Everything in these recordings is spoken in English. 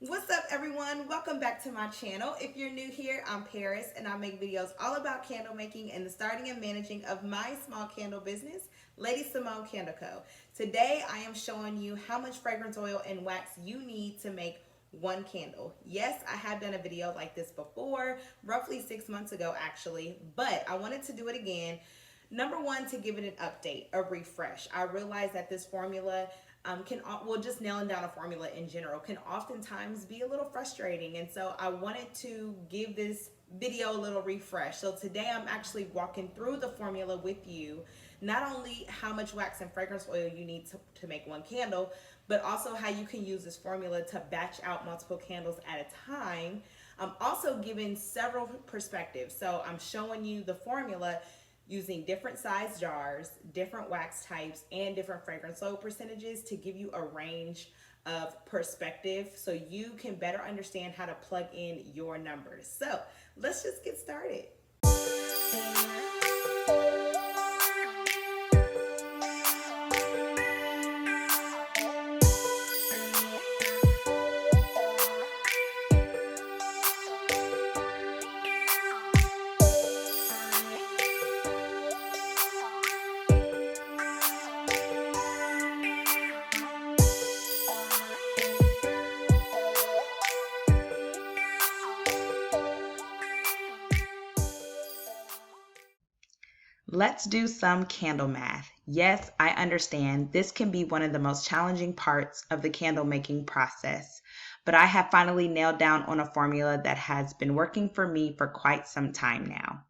What's up, everyone? Welcome back to my channel. If you're new here, I'm Paris and I make videos all about candle making and the starting and managing of my small candle business, LadyCIMONNE Candle Co. Today I am showing you how much fragrance oil and wax you need to make one candle. Yes, I have done a video like this before, roughly 6 months ago actually, but I wanted to do it again. Number one, to give it an update, a refresh. I realize that this formula just nailing down a formula in general can oftentimes be a little frustrating. And so I wanted to give this video a little refresh. So today I'm actually walking through the formula with you, not only how much wax and fragrance oil you need to make one candle, but also how you can use this formula to batch out multiple candles at a time. I'm also giving several perspectives. So I'm showing you the formula using different size jars, different wax types, and different fragrance load percentages to give you a range of perspective so you can better understand how to plug in your numbers. So let's just get started. Let's do some candle math. Yes, I understand this can be one of the most challenging parts of the candle making process, but I have finally nailed down on a formula that has been working for me for quite some time now.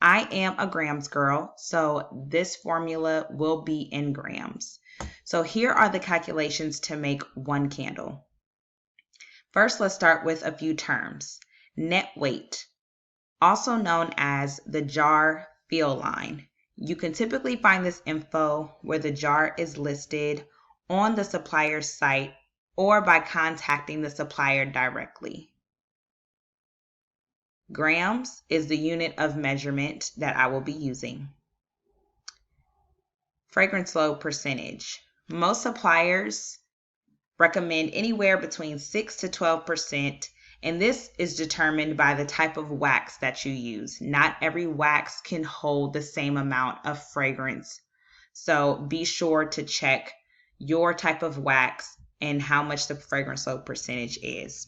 I am a grams girl, so this formula will be in grams. So here are the calculations to make one candle. First, let's start with a few terms. Net weight, also known as the jar fill line. You can typically find this info where the jar is listed on the supplier's site or by contacting the supplier directly. Grams is the unit of measurement that I will be using. Fragrance load percentage. Most suppliers recommend anywhere between 6 to 12%. And this is determined by the type of wax that you use. Not every wax can hold the same amount of fragrance. So be sure to check your type of wax and how much the fragrance load percentage is.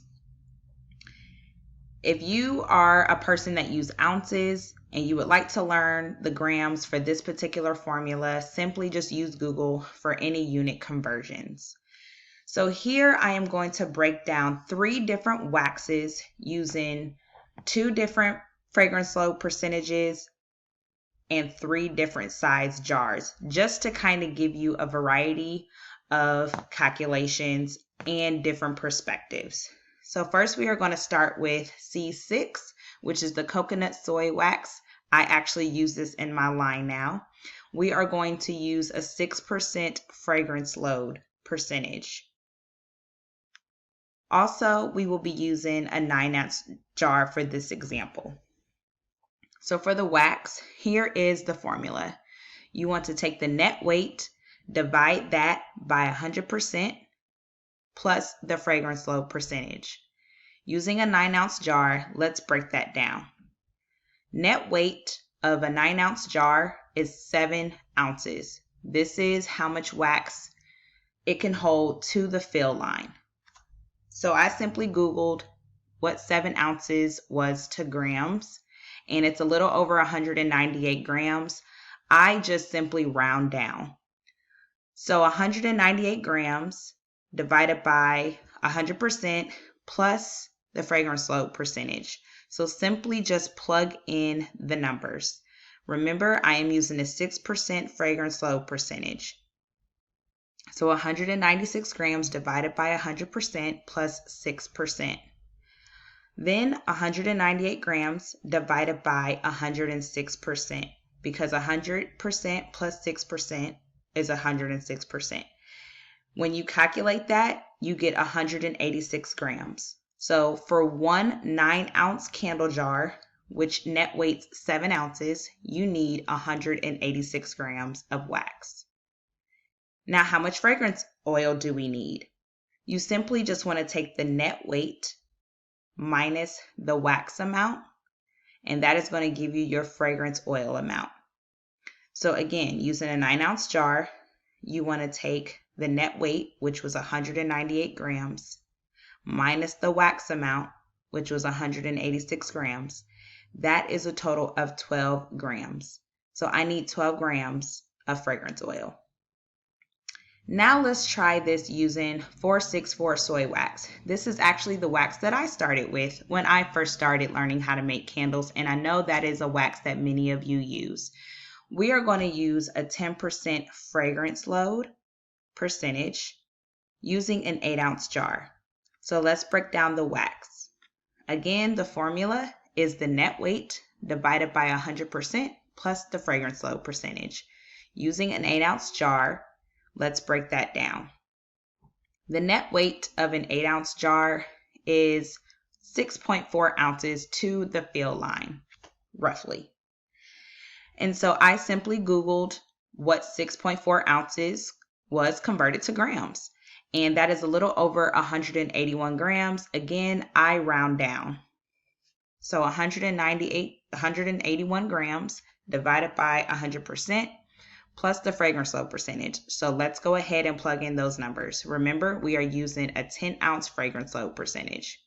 If you are a person that uses ounces and you would like to learn the grams for this particular formula, simply just use Google for any unit conversions. So here I am going to break down 3 different waxes using 2 different fragrance load percentages and 3 different size jars, just to kind of give you a variety of calculations and different perspectives. So first we are going to start with C6, which is the coconut soy wax. I actually use this in my line now. We are going to use a 6% fragrance load percentage. Also, we will be using a 9-ounce jar for this example. So for the wax, here is the formula. You want to take the net weight, divide that by 100% plus the fragrance load percentage. Using a 9-ounce jar, let's break that down. Net weight of a 9-ounce jar is 7 ounces. This is how much wax it can hold to the fill line. So I simply Googled what 7 ounces was to grams, and it's a little over 198 grams. I just simply round down. So 198 grams divided by 100% plus the fragrance load percentage. So simply just plug in the numbers. Remember, I am using a 6% fragrance load percentage. So 196 grams divided by 100% plus 6%. Then 198 grams divided by 106%, because 100% plus 6% is 106%. When you calculate that, you get 186 grams. So for one 9-ounce candle jar, which net weighs 7 ounces, you need 186 grams of wax. Now, how much fragrance oil do we need? you simply just want to take the net weight minus the wax amount, and that is going to give you your fragrance oil amount. So again, using a 9-ounce jar, you want to take the net weight, which was 198 grams, minus the wax amount, which was 186 grams. That is a total of 12 grams. So I need 12 grams of fragrance oil. Now let's try this using 464 Soy Wax. This is actually the wax that I started with when I first started learning how to make candles, and I know that is a wax that many of you use. We are going to use a 10% fragrance load percentage using an 8-ounce jar. So let's break down the wax. Again, the formula is the net weight divided by 100% plus the fragrance load percentage. Using an 8-ounce jar, let's break that down. The net weight of an 8-ounce jar is 6.4 ounces to the fill line, roughly. And so I simply Googled what 6.4 ounces was converted to grams. And that is a little over 181 grams. Again, I round down. So 181 grams divided by 100%. Plus the fragrance load percentage. So let's go ahead and plug in those numbers. Remember, we are using a 10-ounce fragrance load percentage.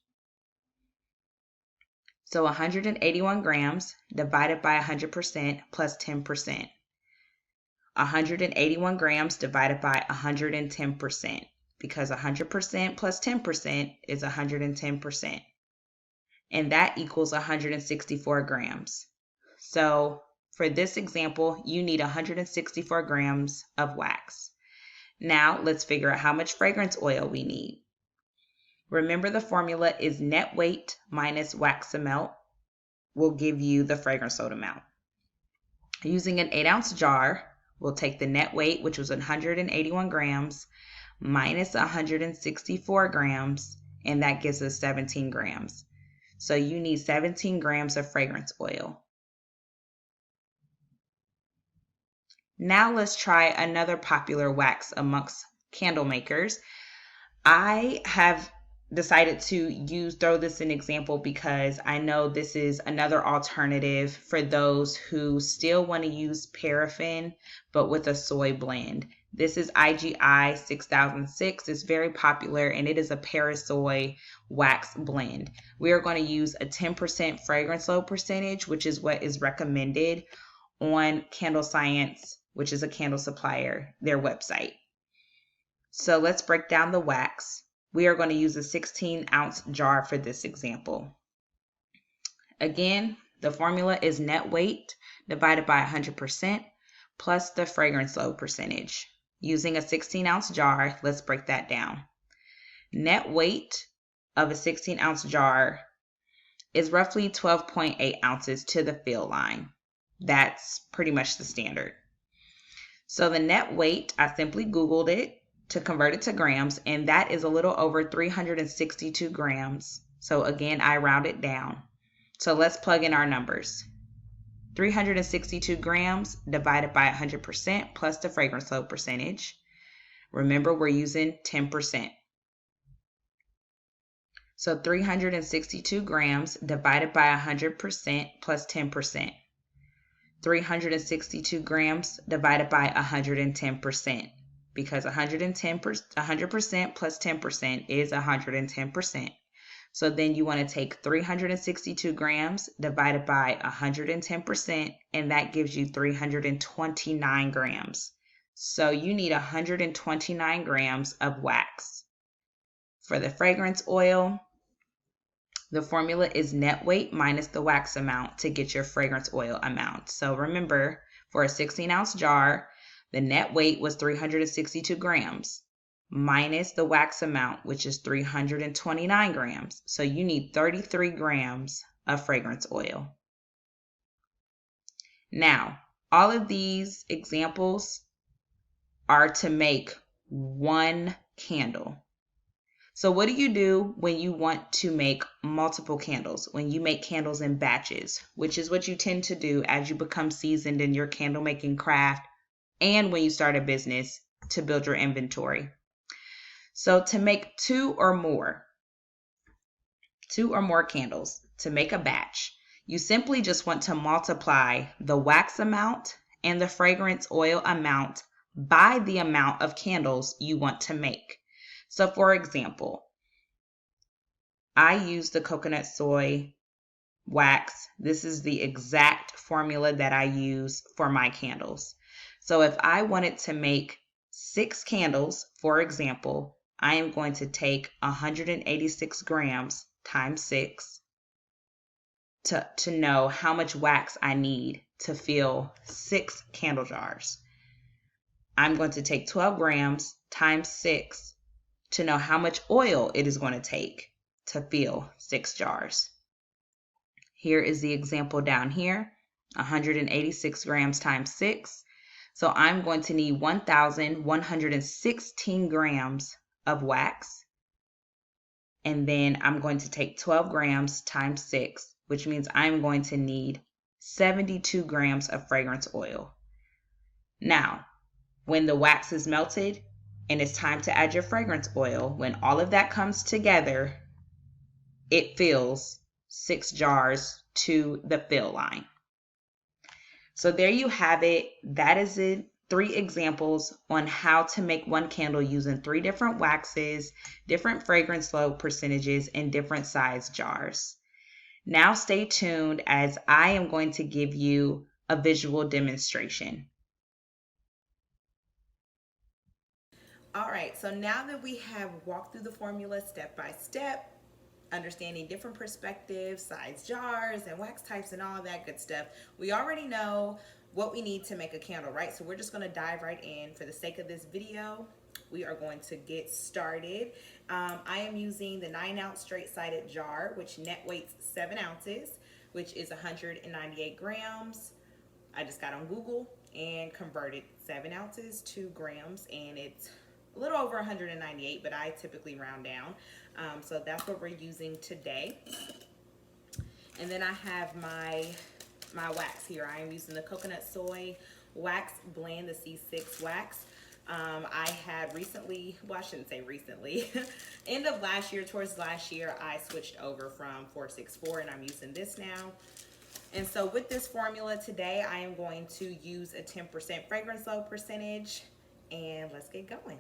So 181 grams divided by 100% plus 10%. 181 grams divided by 110%, because 100% plus 10% is 110%. And that equals 164 grams. So for this example, you need 164 grams of wax. Now let's figure out how much fragrance oil we need. Remember, the formula is net weight minus wax amount will give you the fragrance load amount. Using an 8-ounce jar, we'll take the net weight, which was 181 grams, minus 164 grams, and that gives us 17 grams. So you need 17 grams of fragrance oil. Now let's try another popular wax amongst candle makers. I have decided to throw this an example because I know this is another alternative for those who still want to use paraffin but with a soy blend. This is IGI 6006. It's very popular and it is a Parasoy wax blend. We are going to use a 10% fragrance load percentage, which is what is recommended on Candle Science, which is a candle supplier, their website. So let's break down the wax. We are going to use a 16-ounce jar for this example. Again, the formula is net weight divided by 100% plus the fragrance load percentage. Using a 16-ounce jar, let's break that down. Net weight of a 16-ounce jar is roughly 12.8 ounces to the fill line. That's pretty much the standard. So the net weight, I simply Googled it to convert it to grams, and that is a little over 362 grams. So again, I round it down. So let's plug in our numbers. 362 grams divided by 100% plus the fragrance load percentage. Remember, we're using 10%. So 362 grams divided by 100% plus 10%. 362 grams divided by 110%, because 100% plus 10% is 110%. So then you want to take 362 grams divided by 110%, and that gives you 329 grams. So you need 129 grams of wax. For the fragrance oil, the formula is net weight minus the wax amount to get your fragrance oil amount. So remember, for a 16-ounce jar, the net weight was 362 grams minus the wax amount, which is 329 grams. So you need 33 grams of fragrance oil. Now, all of these examples are to make one candle. So what do you do when you want to make multiple candles? When you make candles in batches, which is what you tend to do as you become seasoned in your candle making craft and when you start a business to build your inventory. So to make two or more candles, to make a batch, you simply just want to multiply the wax amount and the fragrance oil amount by the amount of candles you want to make. So for example, I use the coconut soy wax. This is the exact formula that I use for my candles. So if I wanted to make 6 candles, for example, I am going to take 186 grams times 6 to know how much wax I need to fill 6 candle jars. I'm going to take 12 grams times 6 to know how much oil it is going to take to fill 6 jars. Here is the example down here, 186 grams times 6. So I'm going to need 1,116 grams of wax. And then I'm going to take 12 grams times 6, which means I'm going to need 72 grams of fragrance oil. Now, when the wax is melted and it's time to add your fragrance oil, when all of that comes together, it fills 6 jars to the fill line. So there you have it. That is it. 3 examples on how to make one candle using 3 different waxes, different fragrance load percentages, and different size jars. Now stay tuned as I am going to give you a visual demonstration. All right, so now that we have walked through the formula step by step, understanding different perspectives, size jars, and wax types, and all that good stuff, we already know what we need to make a candle, right? So we're just going to dive right in. For the sake of this video, we are going to get started. I am using the 9-ounce straight-sided jar, which net weighs 7 ounces, which is 198 grams. I just got on Google and converted 7 ounces to grams, and it's a little over 198, but I typically round down. So that's what we're using today. And then I have my wax here. I am using the coconut soy wax blend, the C6 wax. I had recently, well, I shouldn't say recently, end of last year, towards last year, I switched over from 464 and I'm using this now. And so with this formula today, I am going to use a 10% fragrance load percentage, and let's get going.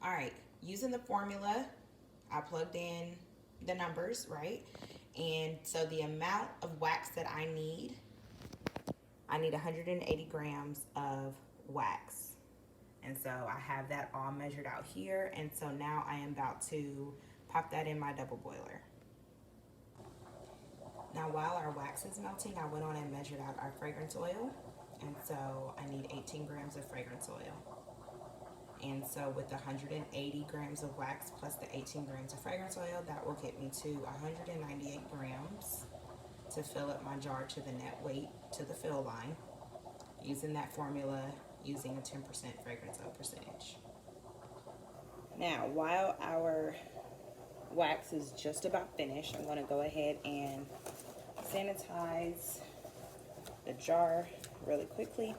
All right, using the formula, I plugged in the numbers, right? And so the amount of wax that I need 180 grams of wax. And so I have that all measured out here. And so now I am about to pop that in my double boiler. Now while our wax is melting, I went on and measured out our fragrance oil. And so I need 18 grams of fragrance oil. And so with the 180 grams of wax plus the 18 grams of fragrance oil, that will get me to 198 grams to fill up my jar to the net weight to the fill line, using that formula, using a 10% fragrance oil percentage. Now, while our wax is just about finished, I'm going to go ahead and sanitize the jar really quickly.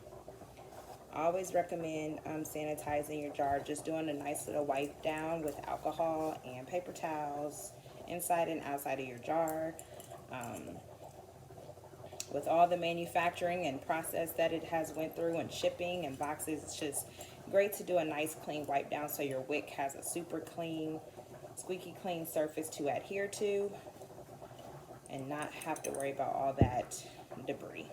I always recommend sanitizing your jar, just doing a nice little wipe down with alcohol and paper towels inside and outside of your jar. With all the manufacturing and process that it has went through and shipping and boxes, it's just great to do a nice clean wipe down so your wick has a super clean, squeaky clean surface to adhere to and not have to worry about all that debris.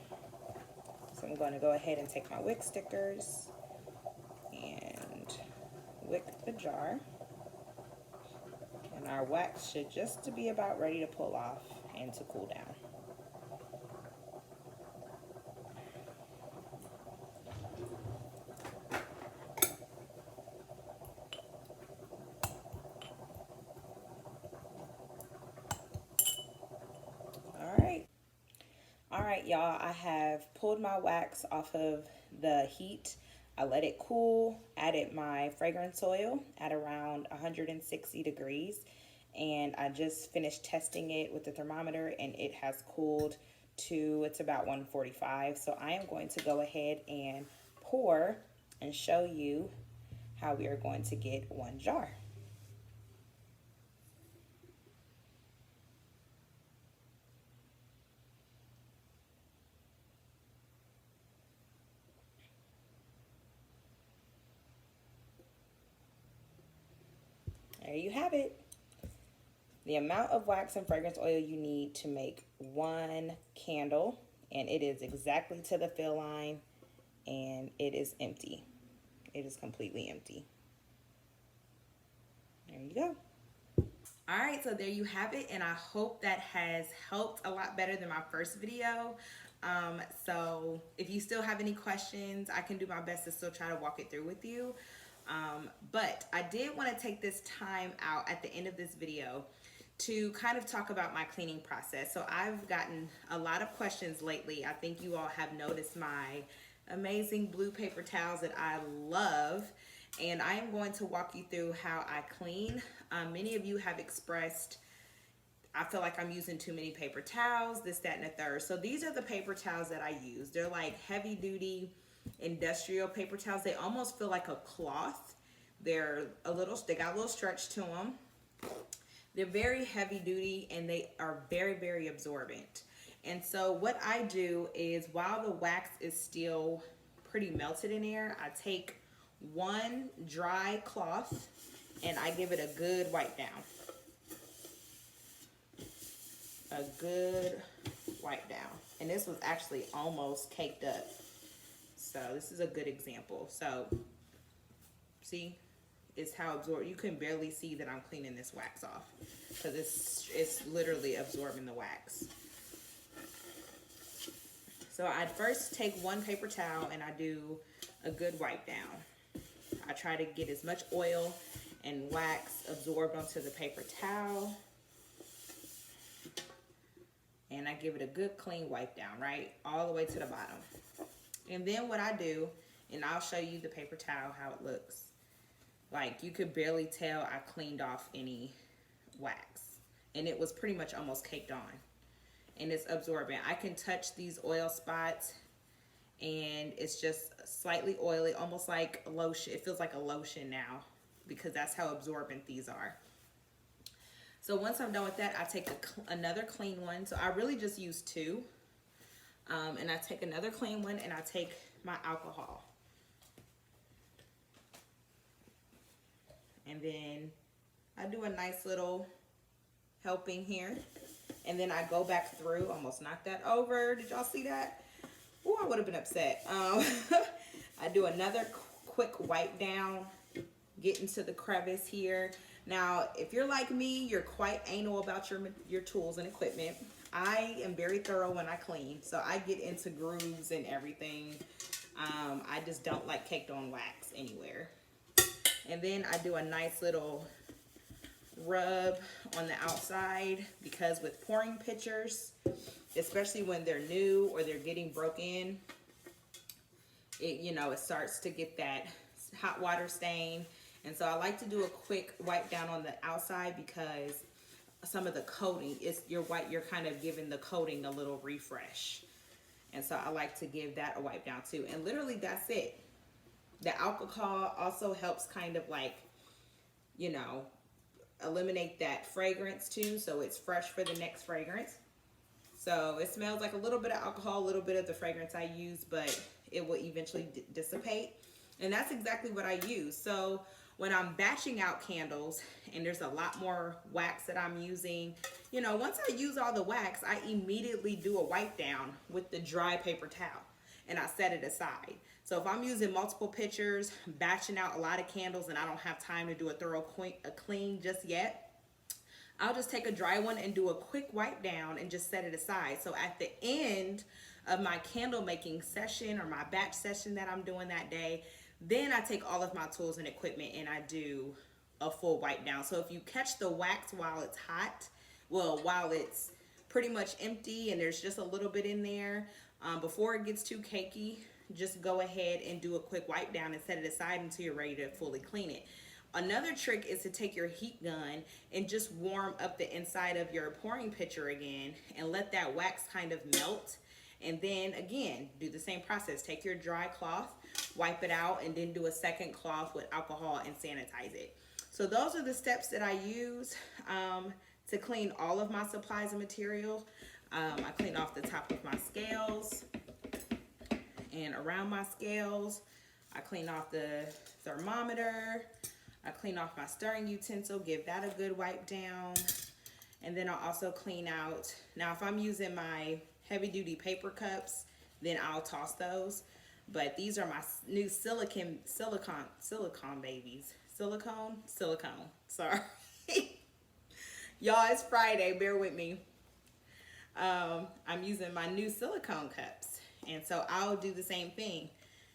So I'm going to go ahead and take my wick stickers and wick the jar. And our wax should just be about ready to pull off and to cool down. All right, y'all, I have pulled my wax off of the heat. I let it cool, added my fragrance oil at around 160 degrees, and I just finished testing it with the thermometer, and it has cooled to, it's about 145. So I am going to go ahead and pour and show you how we are going to get one jar. There you have it. The amount of wax and fragrance oil you need to make one candle, and it is exactly to the fill line, and it is empty. It is completely empty. There you go. All right, so there you have it, and I hope that has helped a lot better than my first video. So if you still have any questions, I can do my best to still try to walk it through with you. But I did want to take this time out at the end of this video to kind of talk about my cleaning process. So I've gotten a lot of questions lately. I think you all have noticed my amazing blue paper towels that I love, and I am going to walk you through how I clean. Many of you have expressed, I feel like I'm using too many paper towels, this, that, and the third. So these are the paper towels that I use. They're like heavy duty industrial paper towels. They almost feel like a cloth. They got a little stretch to them. They're very heavy duty, and they are very, very absorbent. And so what I do is, while the wax is still pretty melted in there, I take one dry cloth and I give it a good wipe down. A good wipe down. And this was actually almost caked up. So this is a good example. So see, it's how absorbed. You can barely see that I'm cleaning this wax off because it's literally absorbing the wax. So I'd first take one paper towel and I do a good wipe down. I try to get as much oil and wax absorbed onto the paper towel. And I give it a good clean wipe down, right? All the way to the bottom. And then what I do, and I'll show you the paper towel, how it looks. Like, you could barely tell I cleaned off any wax. And it was pretty much almost caked on. And it's absorbent. I can touch these oil spots, and it's just slightly oily, almost like lotion. It feels like a lotion now because that's how absorbent these are. So once I'm done with that, I take another clean one. So I really just use two. And I take another clean one, and I take my alcohol. And then I do a nice little helping here. And then I go back through, almost knocked that over. Did y'all see that? Oh, I would have been upset. I do another quick wipe down, get into the crevice here. Now, if you're like me, you're quite anal about your tools and equipment. I am very thorough when I clean, so I get into grooves and everything. I just don't like caked on wax anywhere. And then I do a nice little rub on the outside, because with pouring pitchers, especially when they're new or they're getting broken, it starts to get that hot water stain. And so I like to do a quick wipe down on the outside, because some of the coating is you're kind of giving the coating a little refresh. And so I like to give that a wipe down too. And literally that's it. The alcohol also helps kind of like, eliminate that fragrance too, so it's fresh for the next fragrance. So it smells like a little bit of alcohol, a little bit of the fragrance I use, but it will eventually dissipate. And that's exactly what I use. So when I'm batching out candles and there's a lot more wax that I'm using, once I use all the wax, I immediately do a wipe down with the dry paper towel and I set it aside. So if I'm using multiple pitchers, batching out a lot of candles, and I don't have time to do a thorough clean just yet, I'll just take a dry one and do a quick wipe down and just set it aside. So at the end of my candle making session or my batch session that I'm doing that day, then I take all of my tools and equipment and I do a full wipe down. So if you catch the wax while it's hot, while it's pretty much empty and there's just a little bit in there, before it gets too cakey, just go ahead and do a quick wipe down and set it aside until you're ready to fully clean it. Another trick is to take your heat gun and just warm up the inside of your pouring pitcher again and let that wax kind of melt. And then again, do the same process. Take your dry cloth, wipe it out, and then do a second cloth with alcohol and sanitize it. So those are the steps that I use to clean all of my supplies and materials. I clean off the top of my scales and around my scales. I clean off the thermometer. I clean off my stirring utensil, give that a good wipe down. And then I'll also clean out, now if I'm using my heavy duty paper cups, then I'll toss those. But these are my new silicone babies. Silicone, sorry. Y'all, it's Friday, bear with me. I'm using my new silicone cups. And so I'll do the same thing.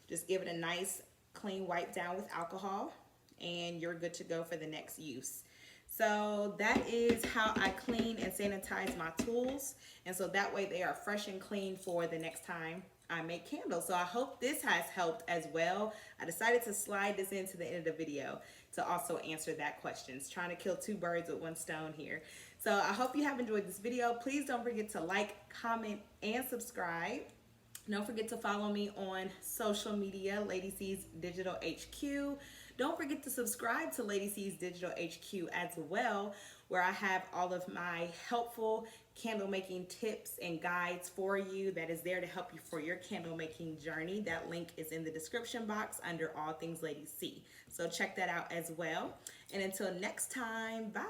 Just give it a nice clean wipe down with alcohol and you're good to go for the next use. So that is how I clean and sanitize my tools. And so that way they are fresh and clean for the next time I make candles. So I hope this has helped as well. I decided to slide this into the end of the video to also answer that question. It's trying to kill two birds with one stone here. So I hope you have enjoyed this video. Please don't forget to like, comment, and subscribe. Don't forget to follow me on social media, LadyC's Digital HQ. Don't forget to subscribe to LadyC's Digital HQ as well, where I have all of my helpful candle making tips and guides for you that is there to help you for your candle making journey. That link is in the description box under All Things Lady C. So check that out as well. And until next time, bye.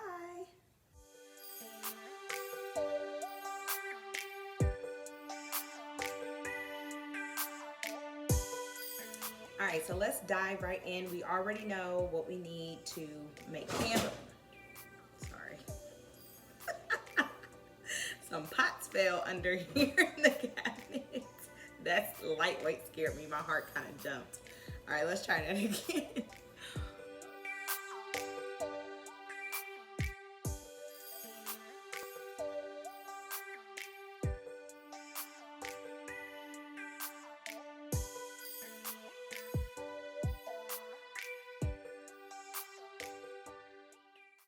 All right, so let's dive right in. We already know what we need to make candles. Sorry. Some pots fell under here in the cabinet. That's lightweight, scared me. My heart kind of jumped. All right, let's try that again.